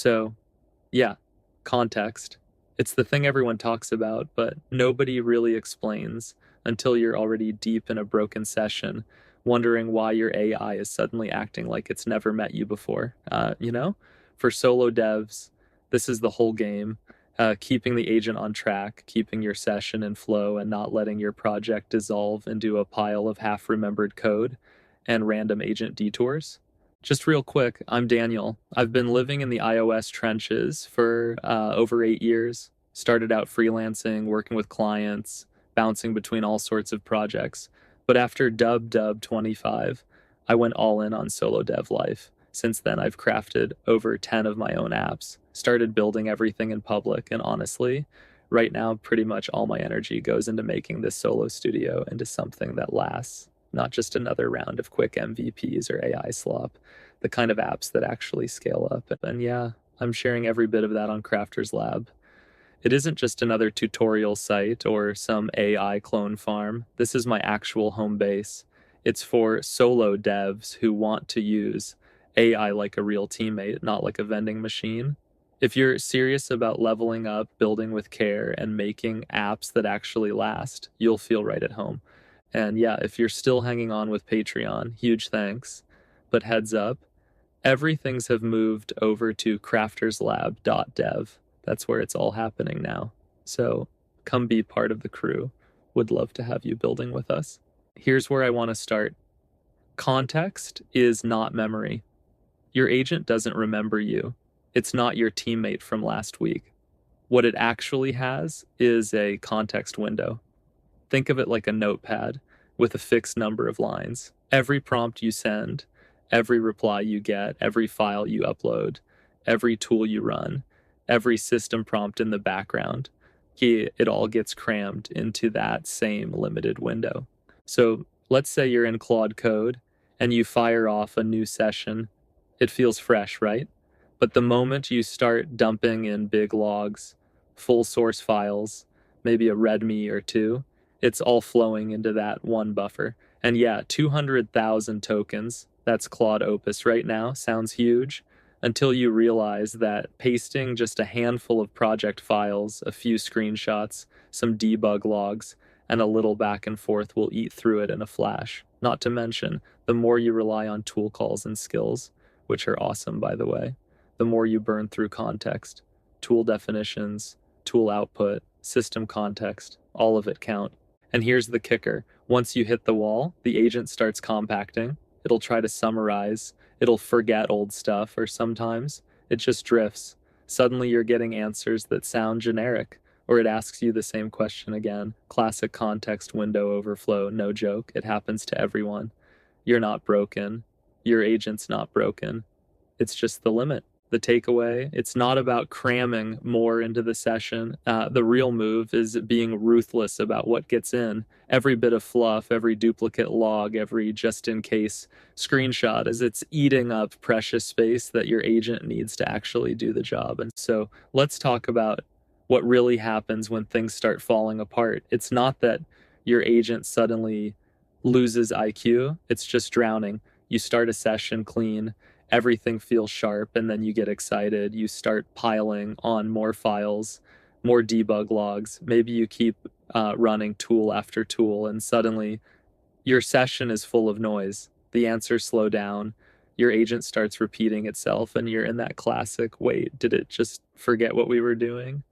So, yeah, context. It's the thing everyone talks about, but nobody really explains until you're already deep in a broken session, wondering why your AI is suddenly acting like it's never met you before. For solo devs, this is the whole game. Keeping the agent on track, keeping your session in flow, and not letting your project dissolve into a pile of half remembered code and random agent detours. Just real quick, I'm Daniel. I've been living in the iOS trenches for over 8 years. Started out freelancing, working with clients, bouncing between all sorts of projects. But after Dub 25, I went all in on solo dev life. Since then, I've crafted over 10 of my own apps, started building everything in public, and honestly, right now, pretty much all my energy goes into making this solo studio into something that lasts, not just another round of quick MVPs or AI slop, the kind of apps that actually scale up. And yeah, I'm sharing every bit of that on Crafters Lab. It isn't just another tutorial site or some AI clone farm. This is my actual home base. It's for solo devs who want to use AI like a real teammate, not like a vending machine. If you're serious about leveling up, building with care, and making apps that actually last, you'll feel right at home. And yeah, if you're still hanging on with Patreon, huge thanks. But heads up, everything's have moved over to crafterslab.dev. That's where it's all happening now. So come be part of the crew. Would love to have you building with us. Here's where I want to start. Context is not memory. Your agent doesn't remember you. It's not your teammate from last week. What it actually has is a context window. Think of it like a notepad with a fixed number of lines. Every prompt you send, every reply you get, every file you upload, every tool you run, every system prompt in the background, it all gets crammed into that same limited window. So let's say you're in Claude Code and you fire off a new session. It feels fresh, right? But the moment you start dumping in big logs, full source files, maybe a README or two, it's all flowing into that one buffer. And yeah, 200,000 tokens, that's Claude Opus right now, sounds huge, until you realize that pasting just a handful of project files, a few screenshots, some debug logs, and a little back and forth will eat through it in a flash. Not to mention, the more you rely on tool calls and skills, which are awesome, by the way, the more you burn through context, tool definitions, tool output, system context, all of it count. And here's the kicker. Once you hit the wall, the agent starts compacting. It'll try to summarize. It'll forget old stuff, or sometimes it just drifts. Suddenly you're getting answers that sound generic, or it asks you the same question again. Classic context window overflow, no joke. It happens to everyone. You're not broken. Your agent's not broken. It's just the limit. The takeaway, it's not about cramming more into the session. The real move is being ruthless about what gets in. Every bit of fluff, every duplicate log, every just-in-case screenshot, as it's eating up precious space that your agent needs to actually do the job. And so let's talk about what really happens when things start falling apart. It's not that your agent suddenly loses IQ, it's just drowning. You start a session clean, everything feels sharp, and then you get excited. You start piling on more files, more debug logs. Maybe you keep running tool after tool, and suddenly your session is full of noise. The answers slow down. Your agent starts repeating itself, and you're in that classic, wait, did it just forget what we were doing?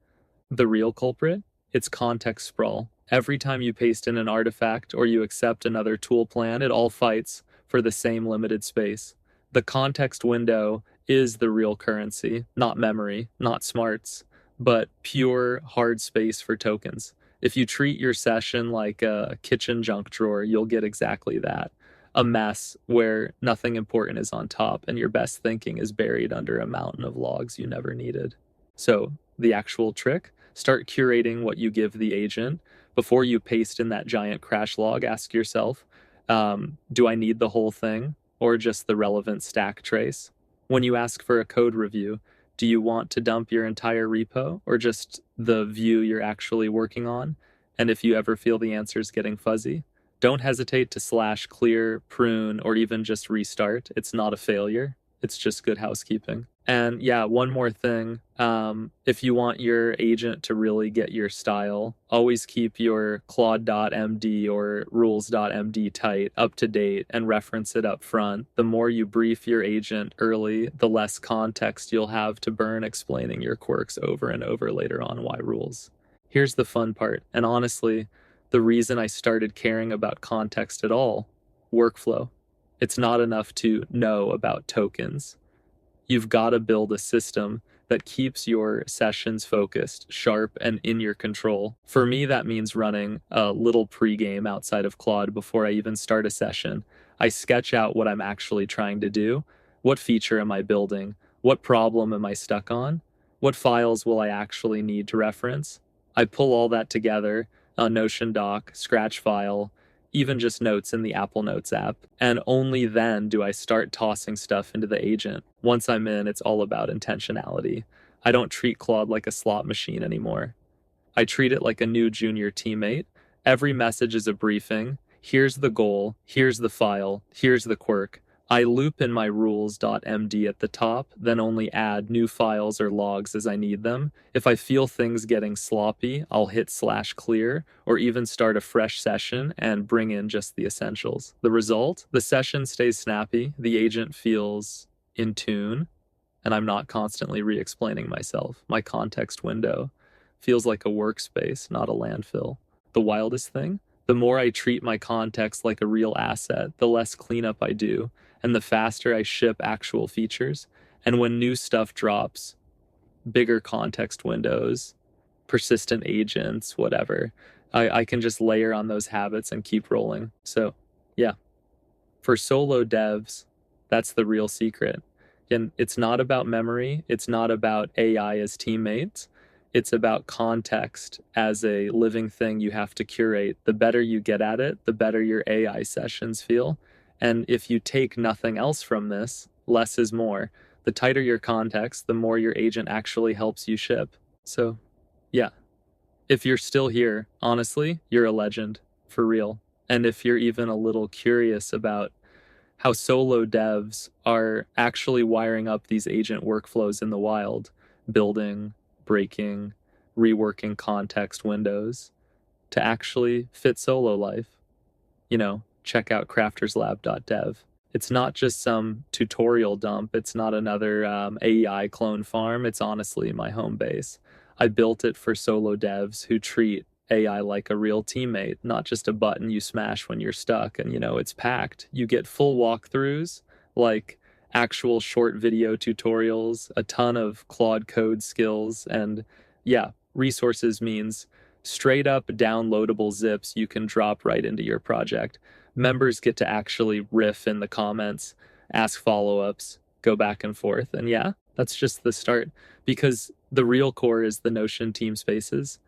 The real culprit? It's context sprawl. Every time you paste in an artifact or you accept another tool plan, it all fights for the same limited space. The context window is the real currency, not memory, not smarts, but pure hard space for tokens. If you treat your session like a kitchen junk drawer, you'll get exactly that. A mess where nothing important is on top and your best thinking is buried under a mountain of logs you never needed. So, the actual trick? Start curating what you give the agent. Before you paste in that giant crash log, ask yourself, do I need the whole thing or just the relevant stack trace? When you ask for a code review, do you want to dump your entire repo or just the view you're actually working on? And if you ever feel the answer's getting fuzzy, don't hesitate to slash, clear, prune, or even just restart. It's not a failure. It's just good housekeeping. And yeah, one more thing. If you want your agent to really get your style, always keep your Claude.md or rules.md tight, up to date, and reference it up front. The more you brief your agent early, the less context you'll have to burn explaining your quirks over and over later on. Why rules? Here's the fun part, and honestly, the reason I started caring about context at all: workflow. It's not enough to know about tokens. You've got to build a system that keeps your sessions focused, sharp, and in your control. For me, that means running a little pregame outside of Claude before I even start a session. I sketch out what I'm actually trying to do. What feature am I building? What problem am I stuck on? What files will I actually need to reference? I pull all that together, a Notion doc, Scratch file, even just notes in the Apple Notes app. And only then do I start tossing stuff into the agent. Once I'm in, it's all about intentionality. I don't treat Claude like a slot machine anymore. I treat it like a new junior teammate. Every message is a briefing. Here's the goal, here's the file, here's the quirk. I loop in my rules.md at the top, then only add new files or logs as I need them. If I feel things getting sloppy, I'll hit /clear or even start a fresh session and bring in just the essentials. The result? The session stays snappy, the agent feels in tune, and I'm not constantly re-explaining myself. My context window feels like a workspace, not a landfill. The wildest thing? The more I treat my context like a real asset, the less cleanup I do, and the faster I ship actual features. And when new stuff drops, bigger context windows, persistent agents, whatever, I can just layer on those habits and keep rolling. So, yeah, for solo devs, that's the real secret. And it's not about memory, it's not about AI as teammates. It's about context as a living thing you have to curate. The better you get at it, the better your AI sessions feel. And if you take nothing else from this, less is more. The tighter your context, the more your agent actually helps you ship. So, yeah. If you're still here, honestly, you're a legend, for real. And if you're even a little curious about how solo devs are actually wiring up these agent workflows in the wild, building, breaking, reworking context windows to actually fit solo life, check out crafterslab.dev. It's not just some tutorial dump. It's not another AI clone farm. It's honestly my home base. I built it for solo devs who treat AI like a real teammate, not just a button you smash when you're stuck. And, it's packed. You get full walkthroughs, like actual short video tutorials, a ton of Claude code skills, and yeah, resources means straight up downloadable zips you can drop right into your project. Members get to actually riff in the comments, ask follow-ups, go back and forth. And yeah, that's just the start, because the real core is the Notion team spaces,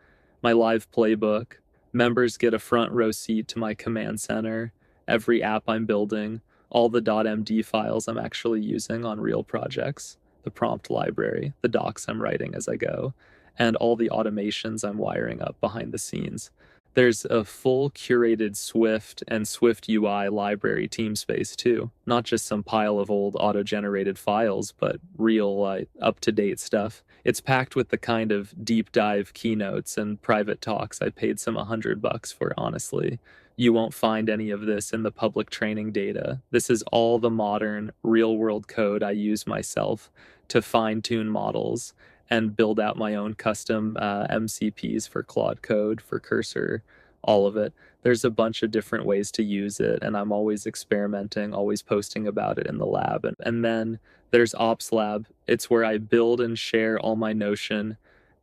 my live playbook. Members get a front row seat to my command center, every app I'm building, all the .md files I'm actually using on real projects, the prompt library, the docs I'm writing as I go, and all the automations I'm wiring up behind the scenes. There's a full curated Swift and Swift UI library team space too, not just some pile of old auto-generated files, but real up-to-date stuff. It's packed with the kind of deep dive keynotes and private talks I paid some $100 for, honestly. You won't find any of this in the public training data. This is all the modern, real-world code I use myself to fine-tune models and build out my own custom MCPs for Claude Code, for Cursor, all of it. There's a bunch of different ways to use it, and I'm always experimenting, always posting about it in the lab. And then there's Ops Lab. It's where I build and share all my Notion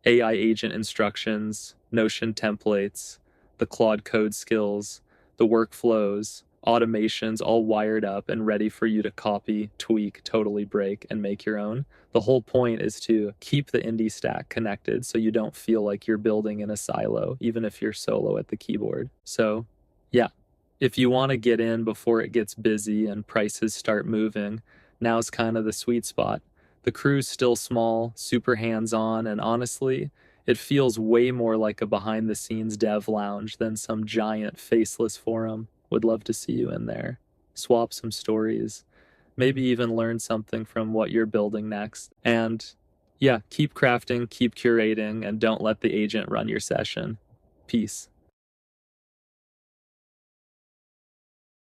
AI agent instructions, Notion templates, the Claude Code skills, the workflows, automations, all wired up and ready for you to copy, tweak, totally break, and make your own. The whole point is to keep the indie stack connected so you don't feel like you're building in a silo, even if you're solo at the keyboard. So, yeah, if you want to get in before it gets busy and prices start moving, now's kind of the sweet spot. The crew's still small, super hands-on, and honestly, it feels way more like a behind-the-scenes dev lounge than some giant faceless forum. Would love to see you in there. Swap some stories, maybe even learn something from what you're building next. And yeah, keep crafting, keep curating, and don't let the agent run your session. Peace.